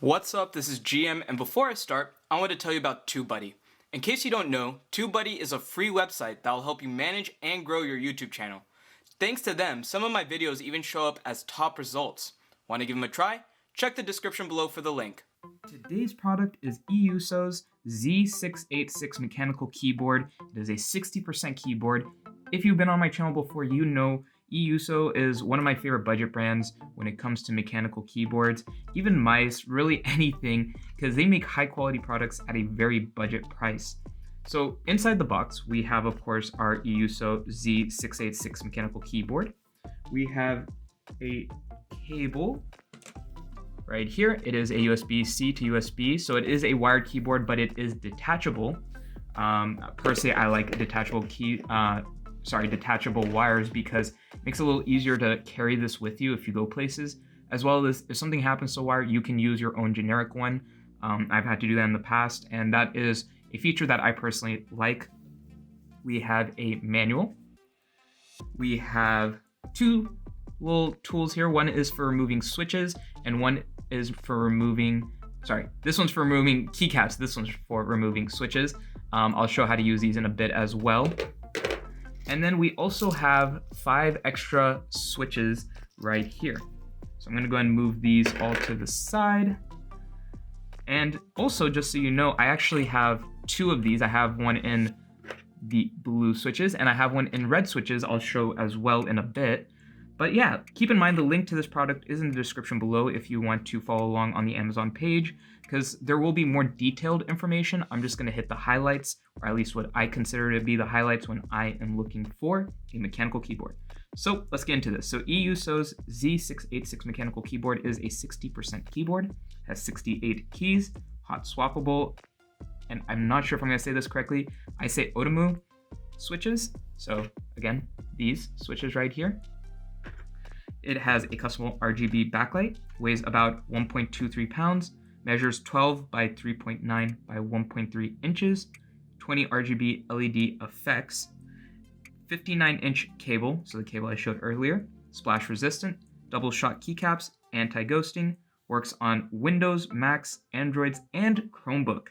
What's up, this is GM, and before I start, I want to tell you about TubeBuddy. In case you don't know, TubeBuddy is a free website that will help you manage and grow your YouTube channel. Thanks to them, some of my videos even show up as top results. Want to give them a try? Check the description below for the link. Today's product is E-YOOSO's Z686 mechanical keyboard. It is a 60% keyboard. If you've been on my channel before, you know E-YOOSO is one of my favorite budget brands when it comes to mechanical keyboards, even mice, really anything, because they make high quality products at a very budget price. So inside the box, we have, of course, our E-YOOSO Z686 mechanical keyboard. We have a cable right here. It is a USB-C to USB, so it is a wired keyboard, but it is detachable. Personally, I like detachable detachable wires because it makes it a little easier to carry this with you if you go places, as well as if something happens to a wire, you can use your own generic one. I've had to do that in the past, and that is a feature that I personally like. We have a manual. We have two little tools here. One is for removing switches, and one is for removing, this one's for removing keycaps. This one's for removing switches. I'll show how to use these in a bit as well. And then we also have 5 extra switches right here. So I'm gonna go ahead and move these all to the side. And also, just so you know, I actually have 2 of these. I have one in the blue switches and I have one in red switches. I'll show as well in a bit. But yeah, keep in mind the link to this product is in the description below if you want to follow along on the Amazon page, because there will be more detailed information. I'm just gonna hit the highlights, or at least what I consider to be the highlights when I am looking for a mechanical keyboard. So let's get into this. So E-YOOSO's Z686 mechanical keyboard is a 60% keyboard, has 68 keys, hot swappable, and I'm not sure if I'm gonna say this correctly. I say Otomu switches. So again, these switches right here. It has a customizable RGB backlight, weighs about 1.23 pounds, measures 12 by 3.9 by 1.3 inches, 20 RGB LED effects, 59-inch cable, so the cable I showed earlier, splash resistant, double shot keycaps, anti-ghosting, works on Windows, Macs, Androids, and Chromebook.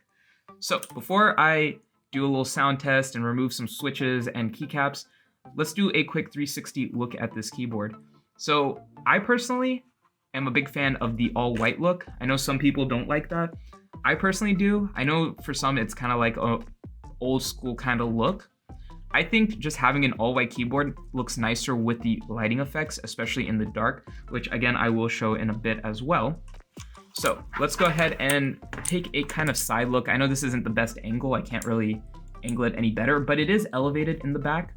So before I do a little sound test and remove some switches and keycaps, let's do a quick 360 look at this keyboard. So I personally am a big fan of the all white look. I know some people don't like that. I personally do. I know for some it's kind of like a old school kind of look. I think just having an all white keyboard looks nicer with the lighting effects, especially in the dark, which again, I will show in a bit as well. So let's go ahead and take a kind of side look. I know this isn't the best angle. I can't really angle it any better, but it is elevated in the back,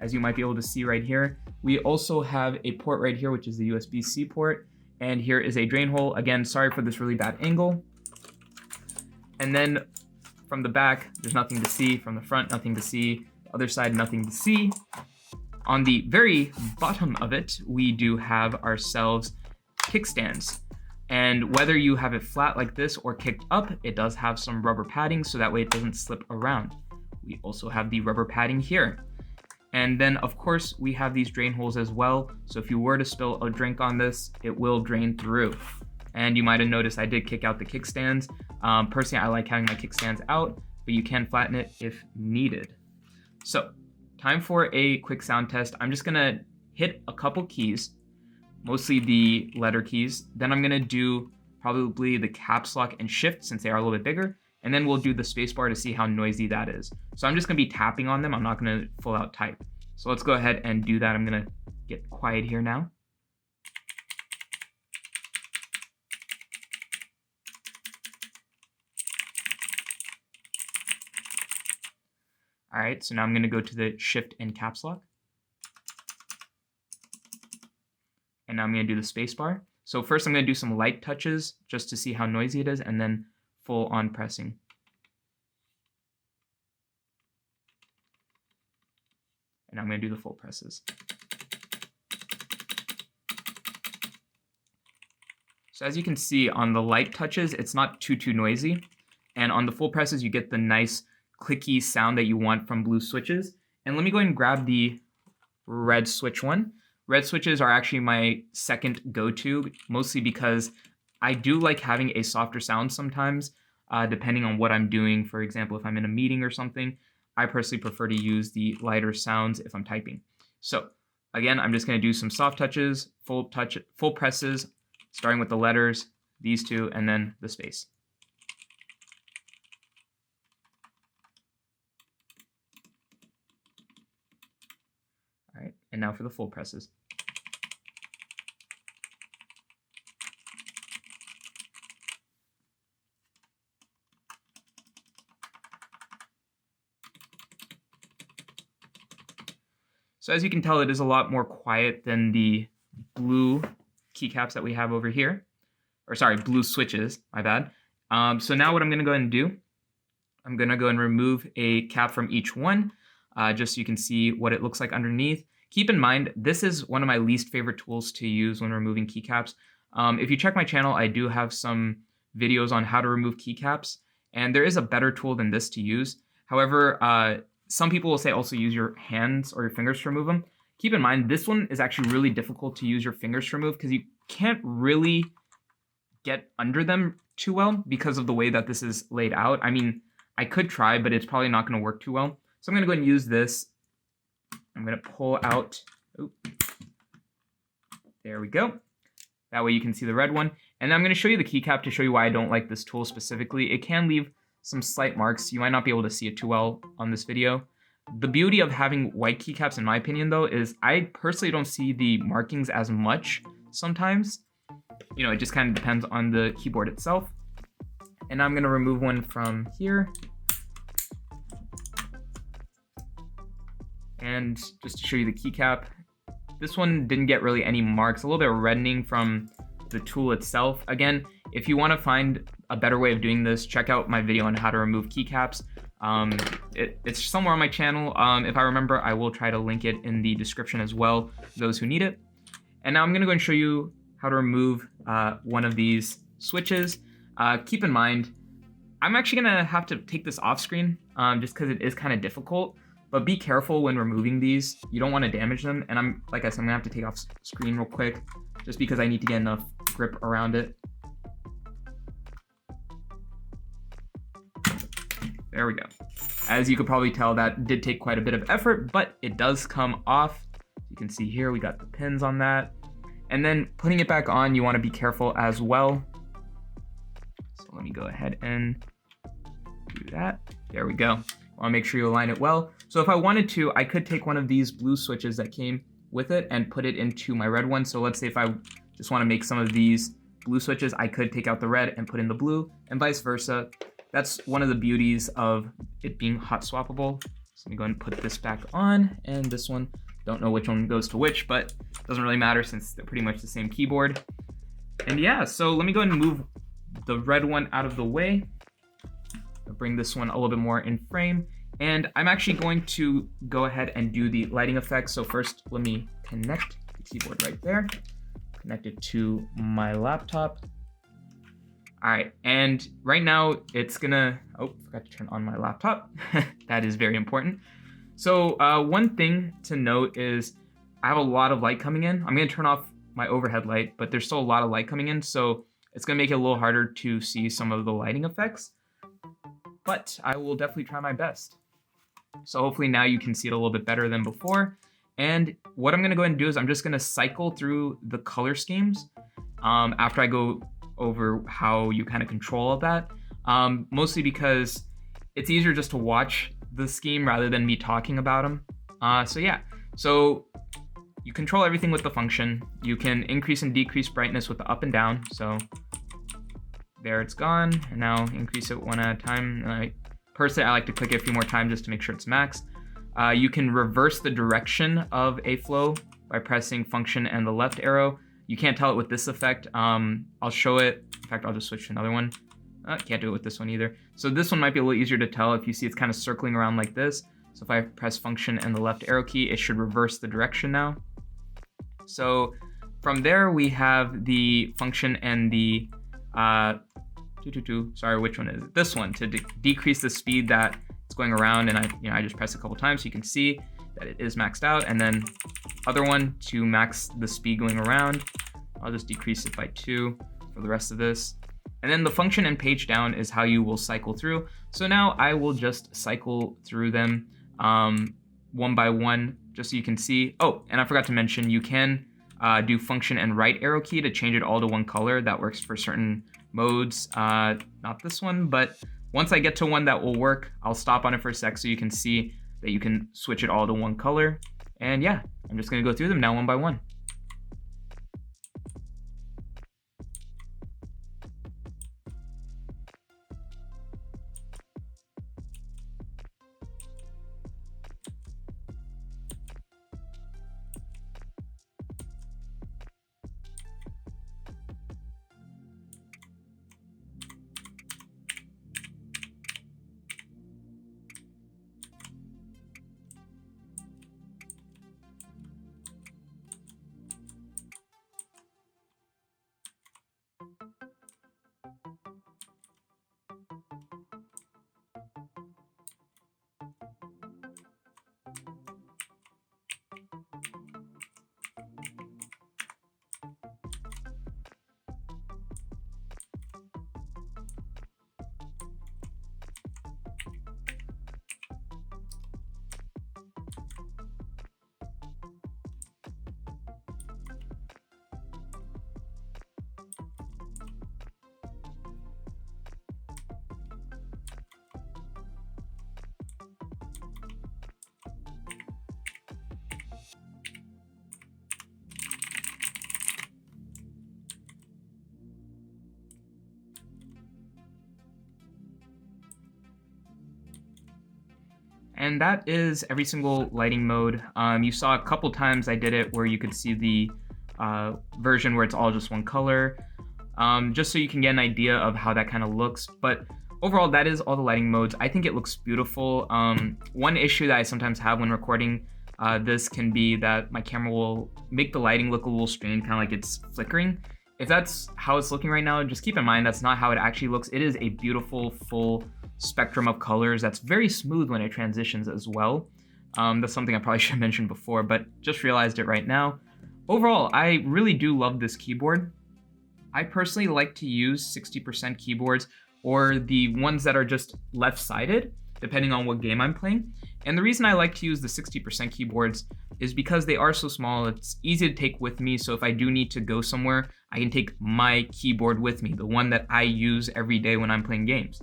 as you might be able to see right here. We also have a port right here, which is the USB-C port. And here is a drain hole. Again, sorry for this really bad angle. And then from the back, there's nothing to see. From the front, nothing to see. The other side, nothing to see. On the very bottom of it, we do have ourselves kickstands. And whether you have it flat like this or kicked up, it does have some rubber padding so that way it doesn't slip around. We also have the rubber padding here. And then, of course, we have these drain holes as well. So if you were to spill a drink on this, it will drain through. And you might have noticed I did kick out the kickstands. Personally, I like having my kickstands out, but you can flatten it if needed. So, time for a quick sound test. I'm just gonna hit a couple keys, mostly the letter keys. Then I'm gonna do probably the caps lock and shift since they are a little bit bigger. And then we'll do the spacebar to see how noisy that is. So I'm just gonna be tapping on them. I'm not gonna full out type. So let's go ahead and do that. I'm gonna get quiet here now. All right, so now I'm gonna go to the shift and caps lock. And now I'm gonna do the spacebar. So first I'm gonna do some light touches just to see how noisy it is, and then full on pressing. And I'm going to do the full presses. So as you can see on the light touches, it's not too noisy. And on the full presses, you get the nice clicky sound that you want from blue switches. And let me go ahead and grab the red switch one. Red switches are actually my second go-to, mostly because I do like having a softer sound sometimes, depending on what I'm doing. For example, if I'm in a meeting or something, I personally prefer to use the lighter sounds if I'm typing. So again, I'm just going to do some soft touches, full presses, starting with the letters, these two, and then the space. All right, and now for the full presses. So as you can tell, it is a lot more quiet than the blue keycaps that we have over here. Or sorry, blue switches, my bad. So now what I'm gonna go ahead and do, I'm gonna go and remove a cap from each one, just so you can see what it looks like underneath. Keep in mind, this is one of my least favorite tools to use when removing keycaps. If you check my channel, I do have some videos on how to remove keycaps, and there is a better tool than this to use. However, some people will say also use your hands or your fingers to remove them. Keep in mind, this one is actually really difficult to use your fingers to remove because you can't really get under them too well because of the way that this is laid out. I mean, I could try, but it's probably not going to work too well. So I'm going to go ahead and use this. I'm going to pull out. Oh, there we go. That way you can see the red one. And I'm going to show you the keycap to show you why I don't like this tool specifically. It can leave some slight marks. You might not be able to see it too well on this video. The beauty of having white keycaps, in my opinion, though, is I personally don't see the markings as much sometimes. You know, it just kind of depends on the keyboard itself. And now I'm going to remove one from here. And just to show you the keycap, this one didn't get really any marks, a little bit of reddening from the tool itself. Again, if you want to find a better way of doing this, check out my video on how to remove keycaps. It's somewhere on my channel. If I remember, I will try to link it in the description as well, those who need it. And now I'm going to go and show you how to remove one of these switches. Keep in mind, I'm actually going to have to take this off screen just because it is kind of difficult. But be careful when removing these. You don't want to damage them. And like I said, I'm going to have to take off screen real quick just because I need to get enough grip around it. There we go. As you could probably tell, that did take quite a bit of effort, but it does come off. You can see here, we got the pins on that. And then putting it back on, you want to be careful as well. So let me go ahead and do that. There we go. I want to make sure you align it well. So if I wanted to, I could take one of these blue switches that came with it and put it into my red one. So let's say if I just want to make some of these blue switches, I could take out the red and put in the blue, and vice versa. That's one of the beauties of it being hot swappable. So let me go ahead and put this back on, and this one, don't know which one goes to which, but it doesn't really matter since they're pretty much the same keyboard. And yeah, so let me go ahead and move the red one out of the way. I'll bring this one a little bit more in frame. And I'm actually going to go ahead and do the lighting effects. So first, let me connect the keyboard right there. Connect it to my laptop. All right, and right now it's gonna, oh, forgot to turn on my laptop. That is very important. So one thing to note is I have a lot of light coming in. I'm gonna turn off my overhead light, but there's still a lot of light coming in. So it's gonna make it a little harder to see some of the lighting effects, but I will definitely try my best. So hopefully now you can see it a little bit better than before. And what I'm gonna go ahead and do is I'm just gonna cycle through the color schemes after I go over how you kind of control all that. Mostly because it's easier just to watch the scheme rather than me talking about them. So yeah, so you control everything with the function. You can increase and decrease brightness with the up and down. So there it's gone, and now increase it one at a time. Personally, I like to click it a few more times just to make sure it's maxed. You can reverse the direction of a flow by pressing function and the left arrow. You can't tell it with this effect. I'll show it. In fact, I'll just switch to another one. Can't do it with this one either. So this one might be a little easier to tell. If you see it's kind of circling around like this. So if I press function and the left arrow key, it should reverse the direction now. So from there, we have the function and the, sorry, which one is it? This one, to decrease the speed that it's going around. And I just press a couple times so you can see. that it is maxed out, and then other one to max the speed going around. I'll just decrease it by 2 for the rest of this. And then the function and page down is how you will cycle through. So now I will just cycle through them one by one, just so you can see. Oh, and I forgot to mention, you can do function and right arrow key to change it all to one color. That works for certain modes. Not this one, but once I get to one that will work, I'll stop on it for a sec so you can see that you can switch it all to one color. And yeah, I'm just gonna go through them now one by one. And that is every single lighting mode. You saw a couple times I did it where you could see the version where it's all just one color, just so you can get an idea of how that kind of looks. But overall, that is all the lighting modes. I think it looks beautiful. One issue that I sometimes have when recording this can be that my camera will make the lighting look a little strange, kind of like it's flickering. If that's how it's looking right now, just keep in mind that's not how it actually looks. It is a beautiful, full spectrum of colors that's very smooth when it transitions as well. That's something I probably should have mentioned before, but just realized it right now. Overall, I really do love this keyboard. I personally like to use 60% keyboards or the ones that are just left-sided, depending on what game I'm playing. And the reason I like to use the 60% keyboards is because they are so small, it's easy to take with me. So if I do need to go somewhere, I can take my keyboard with me, the one that I use every day when I'm playing games.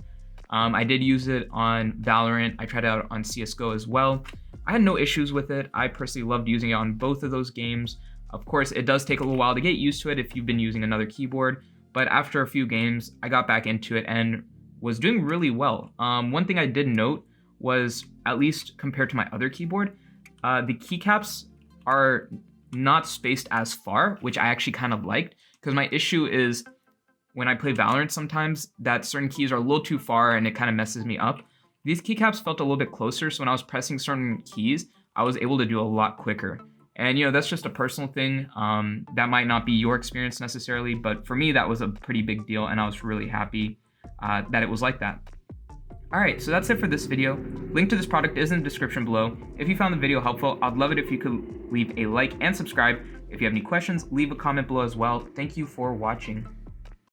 I did use it on Valorant. I tried it out on CSGO as well. I had no issues with it. I personally loved using it on both of those games. Of course, it does take a little while to get used to it if you've been using another keyboard, but after a few games, I got back into it and was doing really well. One thing I did note was, at least compared to my other keyboard, the keycaps are not spaced as far, which I actually kind of liked, because my issue is when I play Valorant sometimes that certain keys are a little too far and it kind of messes me up. These keycaps felt a little bit closer, so when I was pressing certain keys, I was able to do a lot quicker. And that's just a personal thing. That might not be your experience necessarily, but for me, that was a pretty big deal, and I was really happy that it was like that. Alright, so that's it for this video. Link to this product is in the description below. If you found the video helpful, I'd love it if you could leave a like and subscribe. If you have any questions, leave a comment below as well. Thank you for watching.